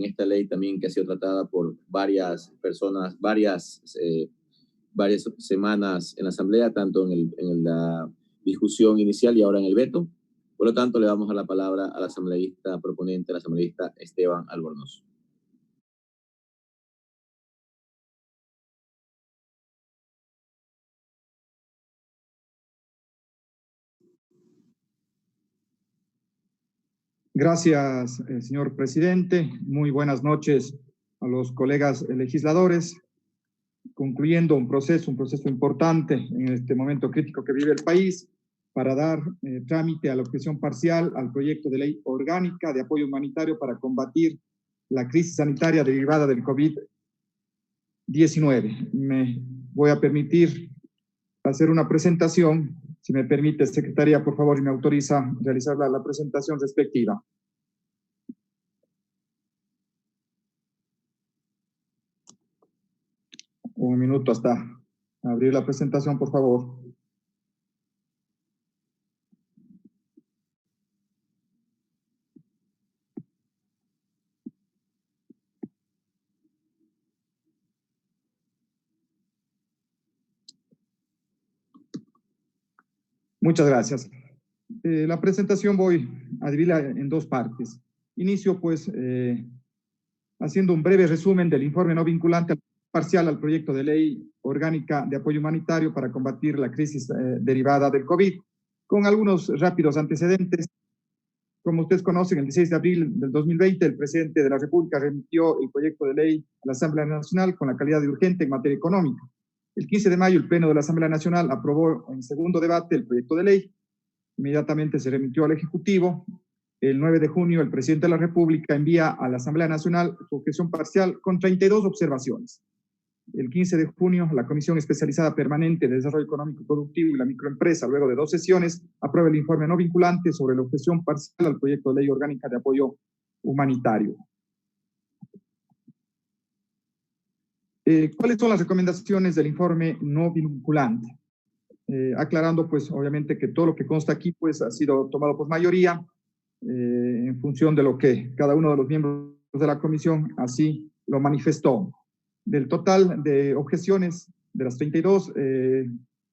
en esta ley también que ha sido tratada por varias personas, varias semanas en la Asamblea, tanto en la discusión inicial y ahora en el veto. Por lo tanto, le damos a la palabra al asambleísta proponente, al asambleísta Esteban Albornoz. Gracias, señor presidente. Muy buenas noches a los colegas legisladores. Concluyendo un proceso importante en este momento crítico que vive el país, para dar trámite a la objeción parcial al proyecto de ley orgánica de apoyo humanitario para combatir la crisis sanitaria derivada del COVID-19. Me voy a permitir hacer una presentación. Si me permite, secretaría, por favor, y me autoriza realizar la presentación respectiva. Un minuto hasta abrir la presentación, por favor. Muchas gracias. La presentación voy a dividirla en dos partes. Inicio, pues, haciendo un breve resumen del informe no vinculante parcial al proyecto de ley orgánica de apoyo humanitario para combatir la crisis derivada del COVID, con algunos rápidos antecedentes. Como ustedes conocen, el 16 de abril del 2020, el presidente de la República remitió el proyecto de ley a la Asamblea Nacional con la calidad de urgente en materia económica. El 15 de mayo, el Pleno de la Asamblea Nacional aprobó en segundo debate el proyecto de ley. Inmediatamente se remitió al Ejecutivo. El 9 de junio, el presidente de la República envía a la Asamblea Nacional su objeción parcial con 32 observaciones. El 15 de junio, la Comisión Especializada Permanente de Desarrollo Económico y Productivo y la Microempresa, luego de 2 sesiones, aprueba el informe no vinculante sobre la objeción parcial al proyecto de ley orgánica de apoyo humanitario. ¿Cuáles son las recomendaciones del informe no vinculante? Aclarando, pues, obviamente que todo lo que consta aquí, pues, ha sido tomado por mayoría, en función de lo que cada uno de los miembros de la comisión así lo manifestó. Del total de objeciones, de las 32,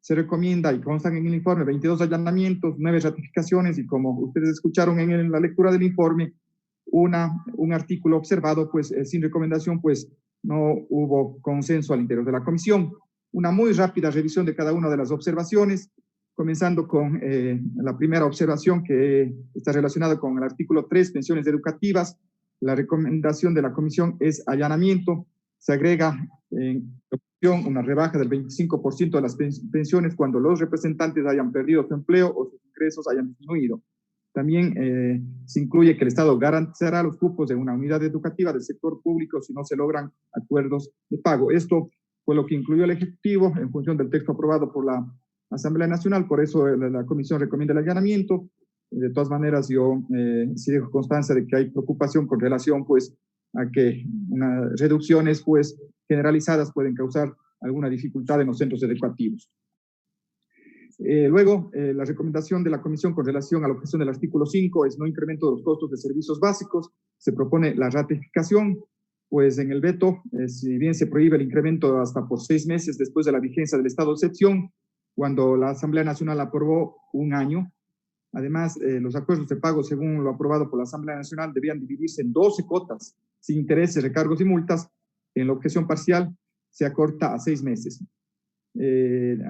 se recomienda y constan en el informe 22 allanamientos, 9 ratificaciones y, como ustedes escucharon en la lectura del informe, un artículo observado, pues, sin recomendación, pues no hubo consenso al interior de la comisión. Una muy rápida revisión de cada una de las observaciones, comenzando con la primera observación, que está relacionada con el artículo 3, pensiones educativas. La recomendación de la comisión es allanamiento. Se agrega en opción una rebaja del 25% de las pensiones cuando los representantes hayan perdido su empleo o sus ingresos hayan disminuido. También se incluye que el Estado garantizará los cupos de una unidad educativa del sector público si no se logran acuerdos de pago. Esto fue lo que incluyó el Ejecutivo en función del texto aprobado por la Asamblea Nacional, por eso la Comisión recomienda el allanamiento. De todas maneras, yo sí dejo constancia de que hay preocupación con relación, pues, a que unas reducciones, pues, generalizadas pueden causar alguna dificultad en los centros educativos. Luego, la recomendación de la Comisión con relación a la objeción del artículo 5 es no incremento de los costos de servicios básicos. Se propone la ratificación, pues en el veto, si bien se prohíbe el incremento hasta por 6 meses después de la vigencia del estado de excepción, cuando la Asamblea Nacional aprobó 1 año. Además, los acuerdos de pago, según lo aprobado por la Asamblea Nacional, debían dividirse en 12 cuotas, sin intereses, recargos y multas. En la objeción parcial se acorta a 6 meses.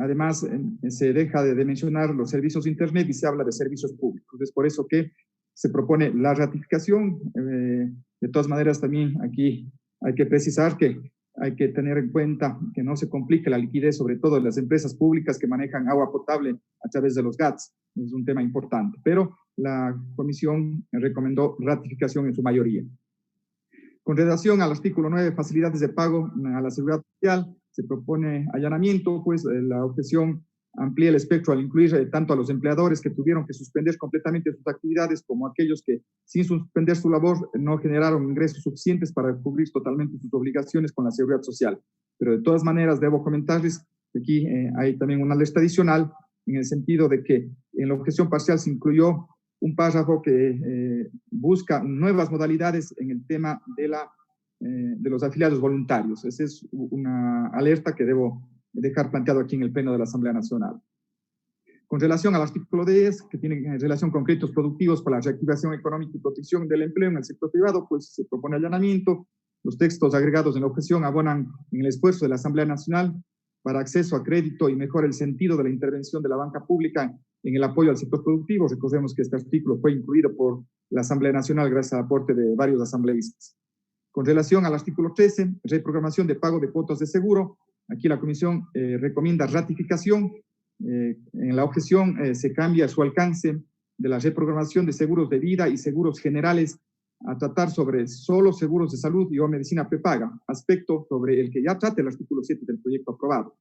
Además, se deja de mencionar los servicios de Internet y se habla de servicios públicos. Es por eso que se propone la ratificación. De todas maneras, también aquí hay que precisar que hay que tener en cuenta que no se complique la liquidez, sobre todo en las empresas públicas que manejan agua potable a través de los GATS. Es un tema importante, pero la comisión recomendó ratificación en su mayoría. Con relación al artículo 9, facilidades de pago a la seguridad social, se propone allanamiento, pues la objeción amplía el espectro al incluir tanto a los empleadores que tuvieron que suspender completamente sus actividades como a aquellos que, sin suspender su labor, no generaron ingresos suficientes para cubrir totalmente sus obligaciones con la seguridad social. Pero de todas maneras, debo comentarles que aquí hay también una alerta adicional en el sentido de que en la objeción parcial se incluyó un párrafo que busca nuevas modalidades en el tema de los afiliados voluntarios. Esa es una alerta que debo dejar planteado aquí en el Pleno de la Asamblea Nacional. Con relación al artículo 10, que tiene relación con créditos productivos para la reactivación económica y protección del empleo en el sector privado, pues se propone allanamiento. Los textos agregados en la objeción abonan en el esfuerzo de la Asamblea Nacional para acceso a crédito y mejora el sentido de la intervención de la banca pública en el apoyo al sector productivo. Recordemos que este artículo fue incluido por la Asamblea Nacional gracias al aporte de varios asambleístas. Con relación al artículo 13, reprogramación de pago de cuotas de seguro, aquí la Comisión recomienda ratificación. En la objeción se cambia su alcance de la reprogramación de seguros de vida y seguros generales a tratar sobre solo seguros de salud y o medicina prepaga, aspecto sobre el que ya trata el artículo 7 del proyecto aprobado.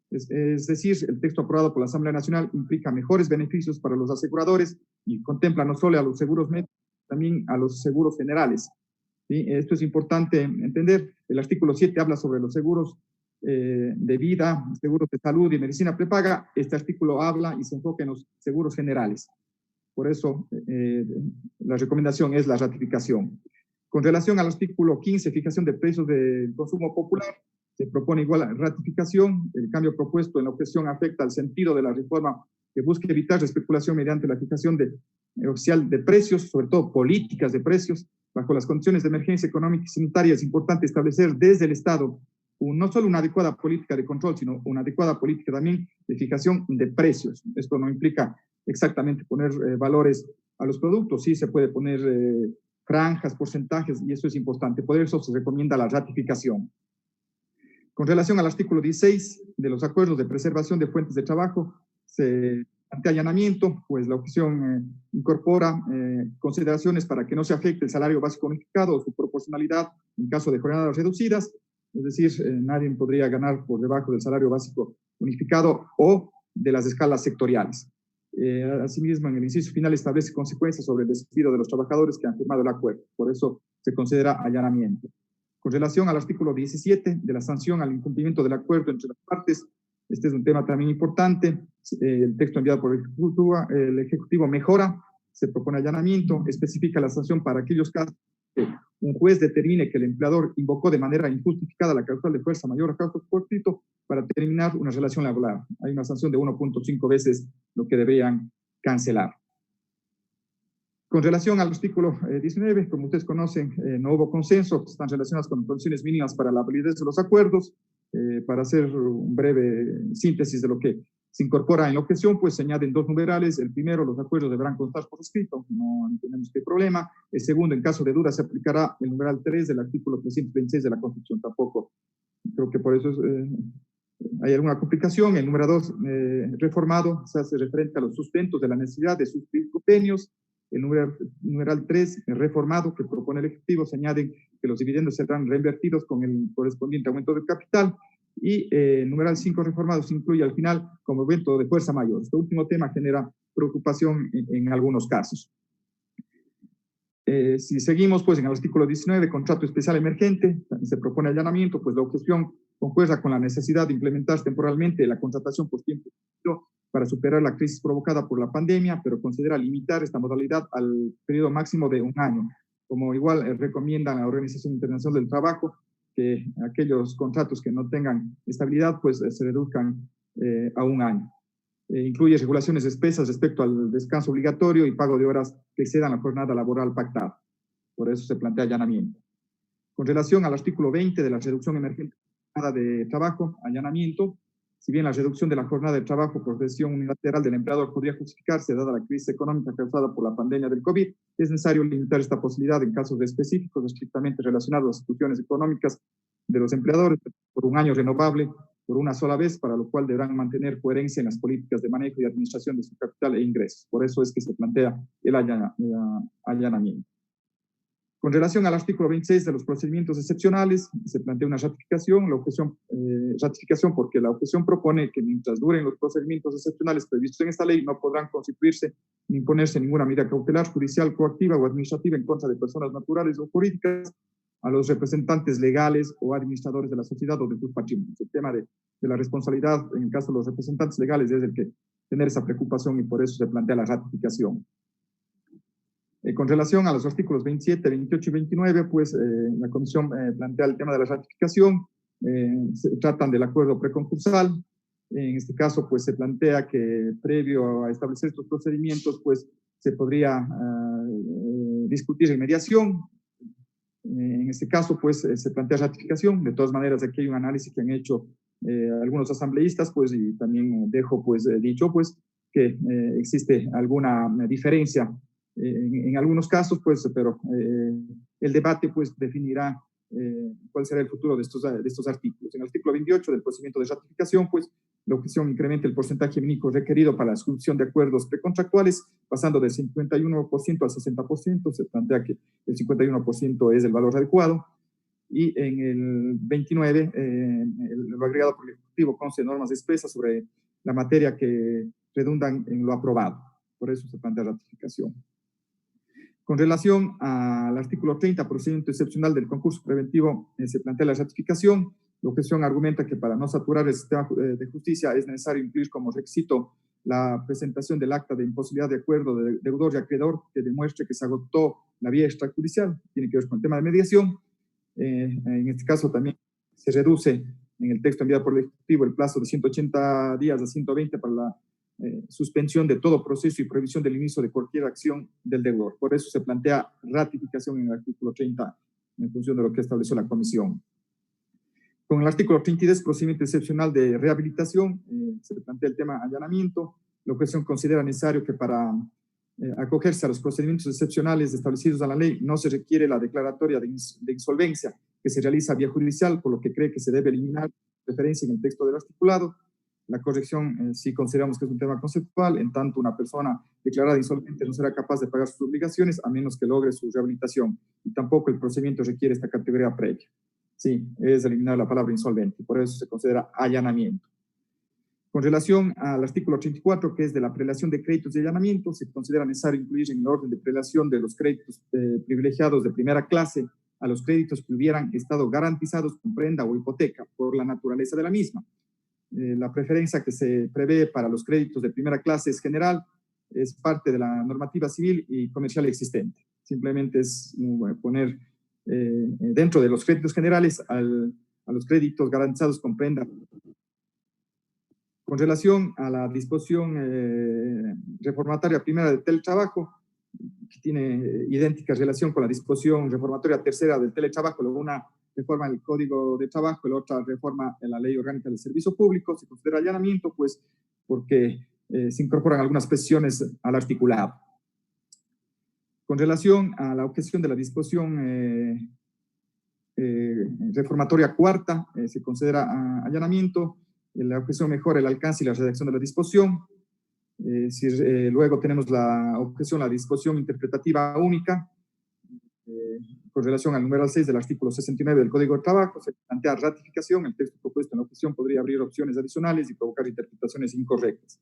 Es decir, el texto aprobado por la Asamblea Nacional implica mejores beneficios para los aseguradores y contempla no solo a los seguros médicos, también a los seguros generales. ¿Sí? Esto es importante entender. El artículo 7 habla sobre los seguros de vida, seguros de salud y medicina prepaga. Este artículo habla y se enfoca en los seguros generales. Por eso la recomendación es la ratificación. Con relación al artículo 15, fijación de precios del consumo popular, se propone igual ratificación. El cambio propuesto en la objeción afecta al sentido de la reforma que busca evitar la especulación mediante la fijación oficial de precios, sobre todo políticas de precios. Bajo las condiciones de emergencia económica y sanitaria es importante establecer desde el Estado no solo una adecuada política de control, sino una adecuada política también de fijación de precios. Esto no implica exactamente poner valores a los productos, sí se puede poner franjas, porcentajes, y eso es importante. Por eso se recomienda la ratificación. Con relación al artículo 16 de los acuerdos de preservación de fuentes de trabajo, se plantea allanamiento, pues la objeción incorpora consideraciones para que no se afecte el salario básico unificado o su proporcionalidad en caso de jornadas reducidas. Es decir, nadie podría ganar por debajo del salario básico unificado o de las escalas sectoriales. Asimismo, en el inciso final establece consecuencias sobre el despido de los trabajadores que han firmado el acuerdo. Por eso se considera allanamiento. Con relación al artículo 17 de la sanción al incumplimiento del acuerdo entre las partes, este es un tema también importante. El texto enviado por el Ejecutivo mejora, se propone allanamiento, especifica la sanción para aquellos casos que un juez determine que el empleador invocó de manera injustificada la causal de fuerza mayor a causa fortuito para terminar una relación laboral. Hay una sanción de 1.5 veces lo que deberían cancelar. Con relación al artículo 19, como ustedes conocen, no hubo consenso, están relacionadas con condiciones mínimas para la validez de los acuerdos. Para hacer un breve síntesis de lo que se incorpora en la objeción, pues se añaden dos numerales. El primero, los acuerdos deberán constar por escrito, no tenemos qué problema. El segundo, en caso de duda, se aplicará el numeral 3 del artículo 326 de la Constitución. Tampoco creo que por eso hay alguna complicación. El número 2, reformado, se hace referente a los sustentos de la necesidad de suscribir convenios. El numeral 3, reformado, que propone el Ejecutivo, se añaden que los dividendos serán reinvertidos con el correspondiente aumento del capital. Y el numeral 5, reformado, se incluye al final como evento de fuerza mayor. Este último tema genera preocupación en algunos casos. Si seguimos, pues en el artículo 19, contrato especial emergente, se propone allanamiento, pues la objeción concuerda con la necesidad de implementar temporalmente la contratación por tiempo para superar la crisis provocada por la pandemia, pero considera limitar esta modalidad al periodo máximo de un año. Como igual recomienda la Organización Internacional del Trabajo, que aquellos contratos que no tengan estabilidad, pues se reduzcan a un año. Incluye regulaciones espesas respecto al descanso obligatorio y pago de horas que excedan la jornada laboral pactada. Por eso se plantea allanamiento. Con relación al artículo 20 de la reducción emergente de trabajo, allanamiento. Si bien la reducción de la jornada de trabajo por decisión unilateral del empleador podría justificarse dada la crisis económica causada por la pandemia del COVID, es necesario limitar esta posibilidad en casos específicos estrictamente relacionados a las situaciones económicas de los empleadores por un año renovable por una sola vez, para lo cual deberán mantener coherencia en las políticas de manejo y administración de su capital e ingresos. Por eso es que se plantea el allanamiento. Con relación al artículo 26 de los procedimientos excepcionales, se plantea una ratificación, ratificación porque la objeción propone que mientras duren los procedimientos excepcionales previstos en esta ley, no podrán constituirse ni imponerse ninguna medida cautelar, judicial, coactiva o administrativa en contra de personas naturales o jurídicas, a los representantes legales o administradores de la sociedad o de sus patrimonios. El tema de la responsabilidad en el caso de los representantes legales es el que tener esa preocupación y por eso se plantea la ratificación. Con relación a los artículos 27, 28 y 29, pues la Comisión plantea el tema de la ratificación, se tratan del acuerdo preconcursal. En este caso, pues se plantea que previo a establecer estos procedimientos, pues se podría discutir en mediación. En este caso, pues se plantea ratificación. De todas maneras, aquí hay un análisis que han hecho algunos asambleístas, pues, y también dejo, pues, dicho, pues, que existe alguna diferencia en algunos casos, pues, pero el debate, pues, definirá cuál será el futuro de estos artículos. En el artículo 28 del procedimiento de ratificación, pues, la objeción incrementa el porcentaje mínimo requerido para la suscripción de acuerdos precontractuales, pasando del 51% al 60%. Se plantea que el 51% es el valor adecuado. Y en el 29, lo agregado por el Ejecutivo consta de normas expresas sobre la materia que redundan en lo aprobado. Por eso se plantea ratificación. Con relación al artículo 30, procedimiento excepcional del concurso preventivo, se plantea la ratificación. La objeción argumenta que para no saturar el sistema de justicia es necesario incluir como requisito la presentación del acta de imposibilidad de acuerdo de deudor y acreedor que demuestre que se agotó la vía extrajudicial. Tiene que ver con el tema de mediación. En este caso también se reduce en el texto enviado por el Ejecutivo el plazo de 180 días a 120 para la suspensión de todo proceso y prohibición del inicio de cualquier acción del deudor. Por eso se plantea ratificación en el artículo 30 en función de lo que estableció la Comisión. Con el artículo 32, procedimiento excepcional de rehabilitación, se plantea el tema allanamiento. La objeción considera necesario que para acogerse a los procedimientos excepcionales establecidos en la ley no se requiere la declaratoria de insolvencia que se realiza vía judicial, por lo que cree que se debe eliminar referencia en el texto del articulado. La corrección, sí consideramos que es un tema conceptual, en tanto una persona declarada insolvente no será capaz de pagar sus obligaciones a menos que logre su rehabilitación, y tampoco el procedimiento requiere esta categoría previa. Sí, es eliminar la palabra insolvente, por eso se considera allanamiento. Con relación al artículo 34, que es de la prelación de créditos de allanamiento, se considera necesario incluir en el orden de prelación de los créditos privilegiados de primera clase a los créditos que hubieran estado garantizados con prenda o hipoteca por la naturaleza de la misma. La preferencia que se prevé para los créditos de primera clase es general, es parte de la normativa civil y comercial existente. Simplemente es poner dentro de los créditos generales a los créditos garantizados con prenda. Con relación a la disposición reformatoria primera del teletrabajo, que tiene idéntica relación con la disposición reformatoria tercera del teletrabajo, luego una reforma en el Código de Trabajo y la otra reforma en la Ley Orgánica del Servicio Público, se considera allanamiento, pues, porque se incorporan algunas precisiones al articulado. Con relación a la objeción de la disposición reformatoria cuarta, se considera allanamiento. La objeción mejora el alcance y la redacción de la disposición. Luego tenemos la objeción a la disposición interpretativa única. Con relación al numeral 6 del artículo 69 del Código de Trabajo, se plantea ratificación. El texto propuesto en la objeción podría abrir opciones adicionales y provocar interpretaciones incorrectas.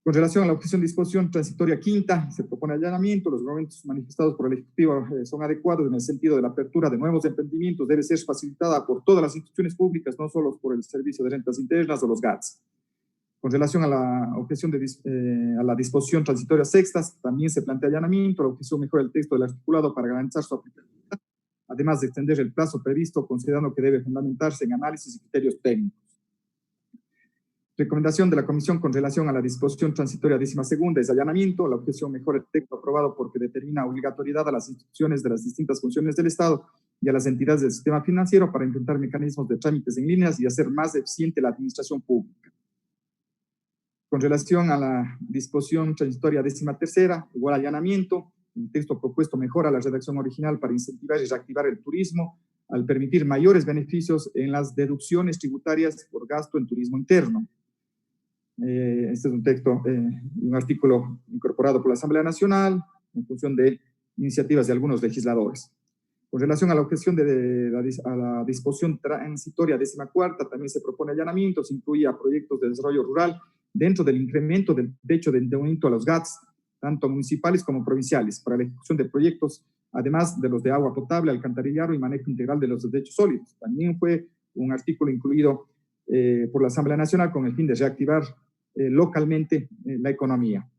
Con relación a la objeción de disposición transitoria quinta, se propone allanamiento. Los argumentos manifestados por el Ejecutivo son adecuados en el sentido de la apertura de nuevos emprendimientos debe ser facilitada por todas las instituciones públicas, no solo por el Servicio de Rentas Internas o los GATS. Con relación a la objeción a la disposición transitoria sexta, también se plantea allanamiento. La objeción mejora el texto del articulado para garantizar su aplicabilidad, además de extender el plazo previsto, considerando que debe fundamentarse en análisis y criterios técnicos. Recomendación de la Comisión con relación a la disposición transitoria 12ª es allanamiento. La objeción mejora el texto aprobado porque determina obligatoriedad a las instituciones de las distintas funciones del Estado y a las entidades del sistema financiero para implementar mecanismos de trámites en líneas y hacer más eficiente la administración pública. Con relación a la disposición transitoria 13ª, igual allanamiento. El texto propuesto mejora la redacción original para incentivar y reactivar el turismo al permitir mayores beneficios en las deducciones tributarias por gasto en turismo interno. Este es un texto, un artículo incorporado por la Asamblea Nacional en función de iniciativas de algunos legisladores. Con relación a la objeción a la disposición transitoria 14ª, también se propone allanamiento. Se incluye a proyectos de desarrollo rural dentro del incremento del techo de endeudamiento a los GATS, tanto municipales como provinciales, para la ejecución de proyectos, además de los de agua potable, alcantarillado y manejo integral de los desechos sólidos. También fue un artículo incluido por la Asamblea Nacional con el fin de reactivar localmente la economía.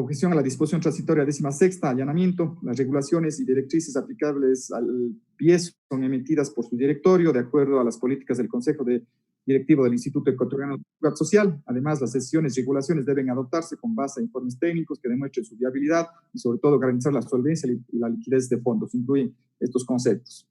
Objeción a la disposición transitoria 16ª, allanamiento. Las regulaciones y directrices aplicables al PIES son emitidas por su directorio de acuerdo a las políticas del Consejo Directivo del Instituto Ecuatoriano de Seguridad Social. Además, las decisiones y regulaciones deben adoptarse con base a informes técnicos que demuestren su viabilidad y, sobre todo, garantizar la solvencia y la liquidez de fondos. Incluyen estos conceptos.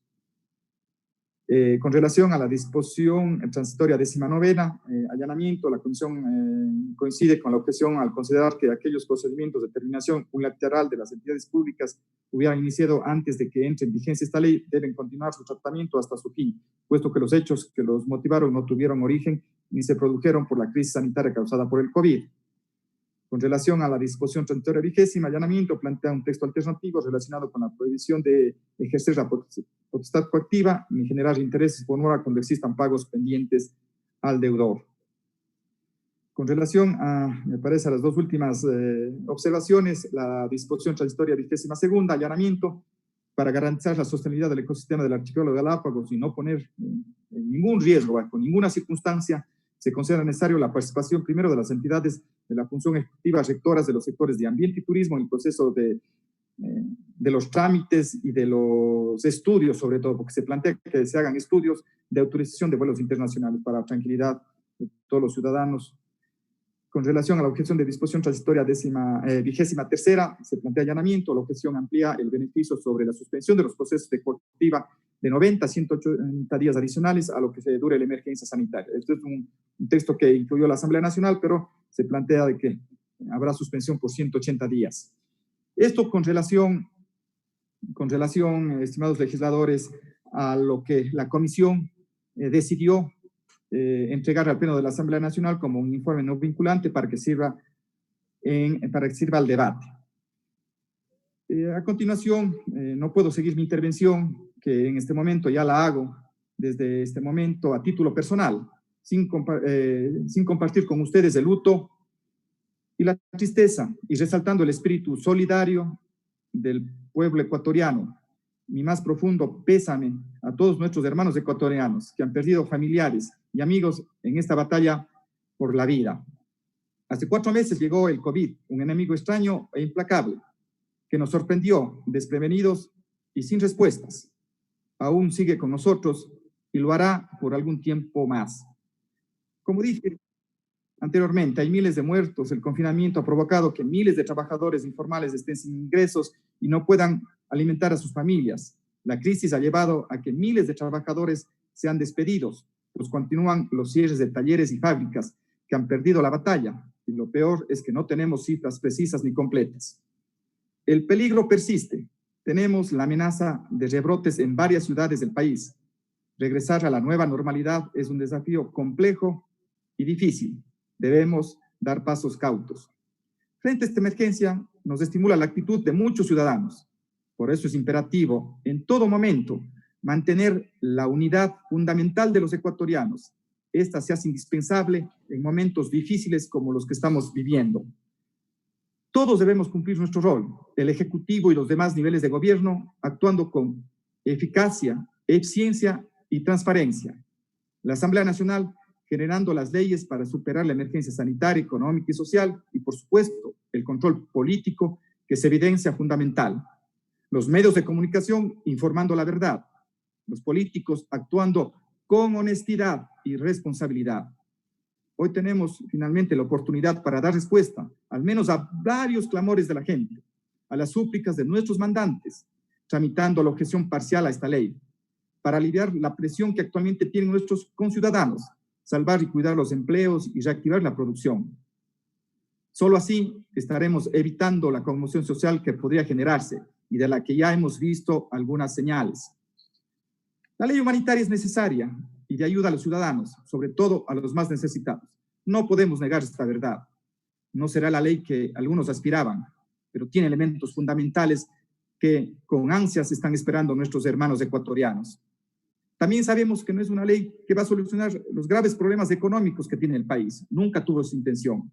Con relación a la disposición transitoria 19ª, allanamiento, la Comisión coincide con la objeción al considerar que aquellos procedimientos de determinación unilateral de las entidades públicas hubieran iniciado antes de que entre en vigencia esta ley deben continuar su tratamiento hasta su fin, puesto que los hechos que los motivaron no tuvieron origen ni se produjeron por la crisis sanitaria causada por el COVID. Con relación a la disposición transitoria 20ª, allanamiento, plantea un texto alternativo relacionado con la prohibición de ejercer la potestad coactiva ni generar intereses por mora cuando existan pagos pendientes al deudor. Con relación a, me parece, a las dos últimas observaciones, la disposición transitoria 22ª, allanamiento, para garantizar la sostenibilidad del ecosistema del archipiélago de Galápagos y no poner en ningún riesgo, bajo ninguna circunstancia, se considera necesario la participación primero de las entidades de la función ejecutiva rectoras de los sectores de ambiente y turismo en el proceso de los trámites y de los estudios, sobre todo, porque se plantea que se hagan estudios de autorización de vuelos internacionales para la tranquilidad de todos los ciudadanos. Con relación a la objeción de disposición transitoria 23ª, se plantea allanamiento. La objeción amplía el beneficio sobre la suspensión de los procesos de coactiva de 90 a 180 días adicionales a lo que se dure la emergencia sanitaria. Este es un texto que incluyó la Asamblea Nacional, pero se plantea de que habrá suspensión por 180 días. Esto con relación, estimados legisladores, a lo que la Comisión decidió entregar al Pleno de la Asamblea Nacional como un informe no vinculante para que sirva al debate. A continuación, no puedo seguir mi intervención, que en este momento ya la hago desde este momento a título personal, sin compartir con ustedes el luto y la tristeza, y resaltando el espíritu solidario del pueblo ecuatoriano. Mi más profundo pésame a todos nuestros hermanos ecuatorianos que han perdido familiares y amigos en esta batalla por la vida. Hace 4 meses llegó el COVID, un enemigo extraño e implacable, que nos sorprendió desprevenidos y sin respuestas. Aún sigue con nosotros y lo hará por algún tiempo más. Como dije anteriormente, hay miles de muertos. El confinamiento ha provocado que miles de trabajadores informales estén sin ingresos y no puedan alimentar a sus familias. La crisis ha llevado a que miles de trabajadores sean despedidos, pues continúan los cierres de talleres y fábricas que han perdido la batalla. Y lo peor es que no tenemos cifras precisas ni completas. El peligro persiste. Tenemos la amenaza de rebrotes en varias ciudades del país. Regresar a la nueva normalidad es un desafío complejo y difícil. Debemos dar pasos cautos. Frente a esta emergencia, nos estimula la actitud de muchos ciudadanos. Por eso es imperativo, en todo momento, mantener la unidad fundamental de los ecuatorianos. Esta se hace indispensable en momentos difíciles como los que estamos viviendo. Todos debemos cumplir nuestro rol, el Ejecutivo y los demás niveles de gobierno, actuando con eficacia, eficiencia y transparencia. La Asamblea Nacional generando las leyes para superar la emergencia sanitaria, económica y social, y por supuesto, el control político que se evidencia fundamental. Los medios de comunicación informando la verdad, los políticos actuando con honestidad y responsabilidad. Hoy tenemos finalmente la oportunidad para dar respuesta, al menos a varios clamores de la gente, a las súplicas de nuestros mandantes, tramitando la objeción parcial a esta ley, para aliviar la presión que actualmente tienen nuestros conciudadanos, salvar y cuidar los empleos y reactivar la producción. Solo así estaremos evitando la conmoción social que podría generarse y de la que ya hemos visto algunas señales. La ley humanitaria es necesaria y de ayuda a los ciudadanos, sobre todo a los más necesitados. No podemos negar esta verdad. No será la ley que algunos aspiraban, pero tiene elementos fundamentales que con ansias están esperando nuestros hermanos ecuatorianos. También sabemos que no es una ley que va a solucionar los graves problemas económicos que tiene el país. Nunca tuvo esa intención.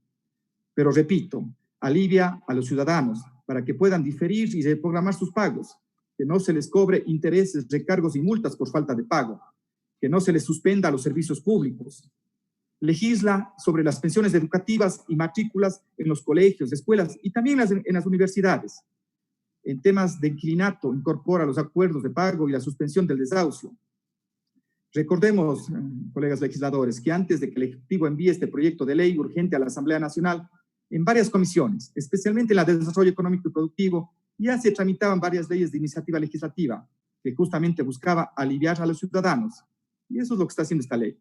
Pero repito, alivia a los ciudadanos para que puedan diferir y reprogramar sus pagos, que no se les cobre intereses, recargos y multas por falta de pago, que no se les suspenda a los servicios públicos. legisla sobre las pensiones educativas y matrículas en los colegios, escuelas y también en las universidades. En temas de inquilinato, incorpora los acuerdos de pago y la suspensión del desahucio. Recordemos, colegas legisladores, que antes de que el Ejecutivo envíe este proyecto de ley urgente a la Asamblea Nacional, en varias comisiones, especialmente en la de Desarrollo Económico y Productivo, ya se tramitaban varias leyes de iniciativa legislativa que justamente buscaba aliviar a los ciudadanos. Y eso es lo que está haciendo esta ley.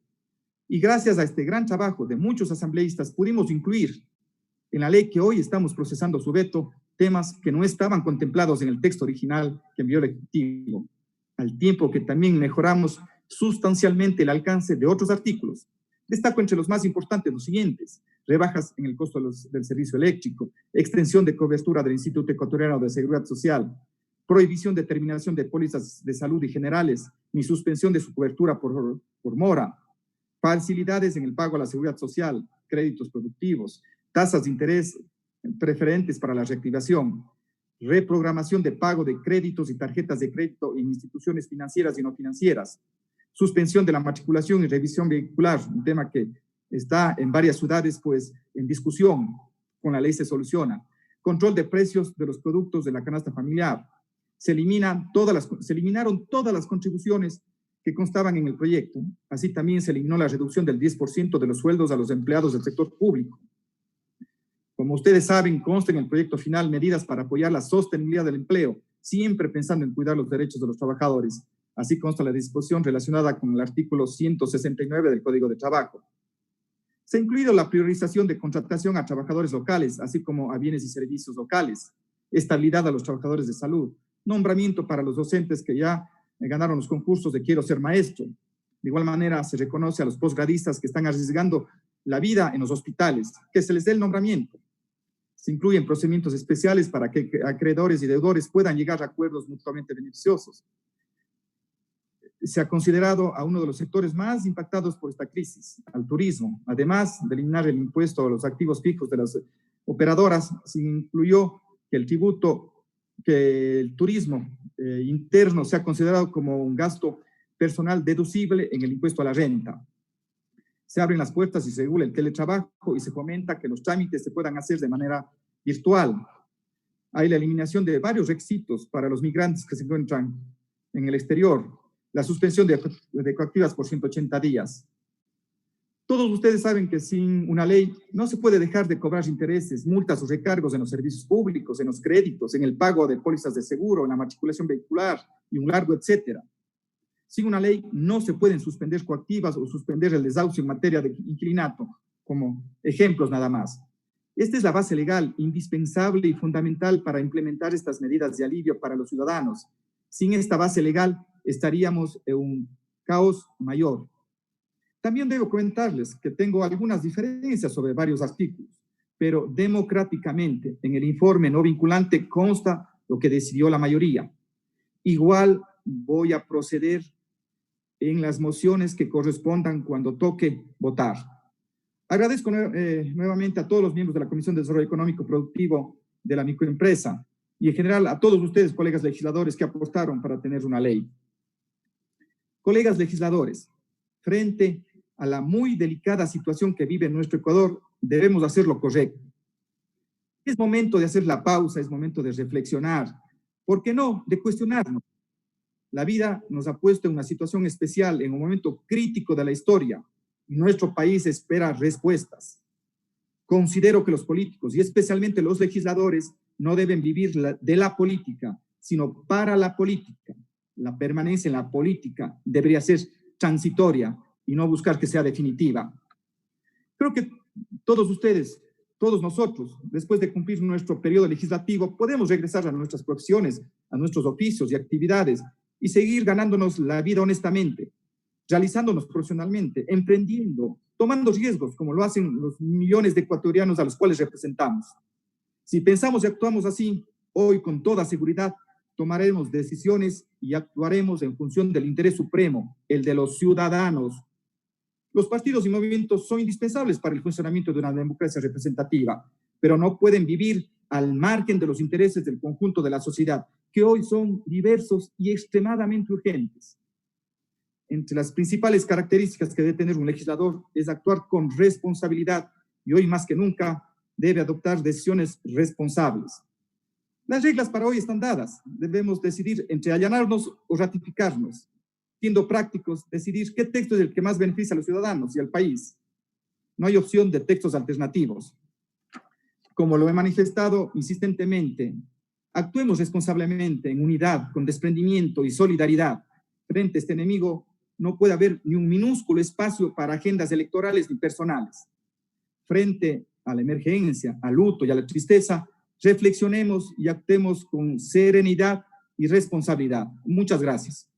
Y gracias a este gran trabajo de muchos asambleístas pudimos incluir en la ley que hoy estamos procesando su veto temas que no estaban contemplados en el texto original que envió el Ejecutivo, al tiempo que también mejoramos sustancialmente el alcance de otros artículos. Destaco entre los más importantes los siguientes: rebajas en el costo del servicio eléctrico, extensión de cobertura del Instituto Ecuatoriano de Seguridad Social, prohibición de terminación de pólizas de salud y generales, ni suspensión de su cobertura por mora, facilidades en el pago a la seguridad social, créditos productivos, tasas de interés preferentes para la reactivación, reprogramación de pago de créditos y tarjetas de crédito en instituciones financieras y no financieras, suspensión de la matriculación y revisión vehicular, un tema que está en varias ciudades pues en discusión, con la ley se soluciona, control de precios de los productos de la canasta familiar, se eliminaron todas las contribuciones que constaban en el proyecto, así también se eliminó la reducción del 10% de los sueldos a los empleados del sector público. Como ustedes saben, consta en el proyecto final medidas para apoyar la sostenibilidad del empleo, siempre pensando en cuidar los derechos de los trabajadores. Así consta la disposición relacionada con el artículo 169 del Código de Trabajo. Se ha incluido la priorización de contratación a trabajadores locales, así como a bienes y servicios locales, estabilidad a los trabajadores de salud, nombramiento para los docentes que ya ganaron los concursos de Quiero Ser Maestro. De igual manera, se reconoce a los posgradistas que están arriesgando la vida en los hospitales, que se les dé el nombramiento. Se incluyen procedimientos especiales para que acreedores y deudores puedan llegar a acuerdos mutuamente beneficiosos. Se ha considerado a uno de los sectores más impactados por esta crisis, al turismo. Además de eliminar el impuesto a los activos fijos de las operadoras, se incluyó que el tributo, que el turismo interno sea considerado como un gasto personal deducible en el impuesto a la renta. Se abren las puertas y se regula el teletrabajo y se fomenta que los trámites se puedan hacer de manera virtual. Hay la eliminación de varios requisitos para los migrantes que se encuentran en el exterior, la suspensión de coactivas por 180 días. Todos ustedes saben que sin una ley no se puede dejar de cobrar intereses, multas o recargos en los servicios públicos, en los créditos, en el pago de pólizas de seguro, en la matriculación vehicular y un largo etcétera. Sin una ley no se pueden suspender coactivas o suspender el desahucio en materia de inquilinato, como ejemplos nada más. Esta es la base legal indispensable y fundamental para implementar estas medidas de alivio para los ciudadanos. Sin esta base legal estaríamos en un caos mayor. También debo comentarles que tengo algunas diferencias sobre varios artículos, pero democráticamente en el informe no vinculante consta lo que decidió la mayoría. Igual voy a proceder en las mociones que correspondan cuando toque votar. Agradezco nuevamente a todos los miembros de la Comisión de Desarrollo Económico Productivo de la microempresa y en general a todos ustedes, colegas legisladores, que apostaron para tener una ley. Colegas legisladores, frente a la muy delicada situación que vive nuestro Ecuador, debemos hacer lo correcto. Es momento de hacer la pausa, es momento de reflexionar, ¿por qué no?, de cuestionarnos. La vida nos ha puesto en una situación especial, en un momento crítico de la historia, y nuestro país espera respuestas. Considero que los políticos, y especialmente los legisladores, no deben vivir de la política, sino para la política. La permanencia en la política debería ser transitoria y no buscar que sea definitiva. Creo que todos ustedes, todos nosotros, después de cumplir nuestro periodo legislativo, podemos regresar a nuestras profesiones, a nuestros oficios y actividades y seguir ganándonos la vida honestamente, realizándonos profesionalmente, emprendiendo, tomando riesgos como lo hacen los millones de ecuatorianos a los cuales representamos. Si pensamos y actuamos así, hoy con toda seguridad tomaremos decisiones y actuaremos en función del interés supremo, el de los ciudadanos. Los partidos y movimientos son indispensables para el funcionamiento de una democracia representativa, pero no pueden vivir al margen de los intereses del conjunto de la sociedad, que hoy son diversos y extremadamente urgentes. entre las principales características que debe tener un legislador es actuar con responsabilidad y hoy más que nunca debe adoptar decisiones responsables. Las reglas para hoy están dadas. Debemos decidir entre allanarnos o ratificarnos. Siendo prácticos, decidir qué texto es el que más beneficia a los ciudadanos y al país. No hay opción de textos alternativos. Como lo he manifestado insistentemente, actuemos responsablemente, en unidad, con desprendimiento y solidaridad. Frente a este enemigo no puede haber ni un minúsculo espacio para agendas electorales ni personales. Frente a la emergencia, al luto y a la tristeza, reflexionemos y actuemos con serenidad y responsabilidad. Muchas gracias.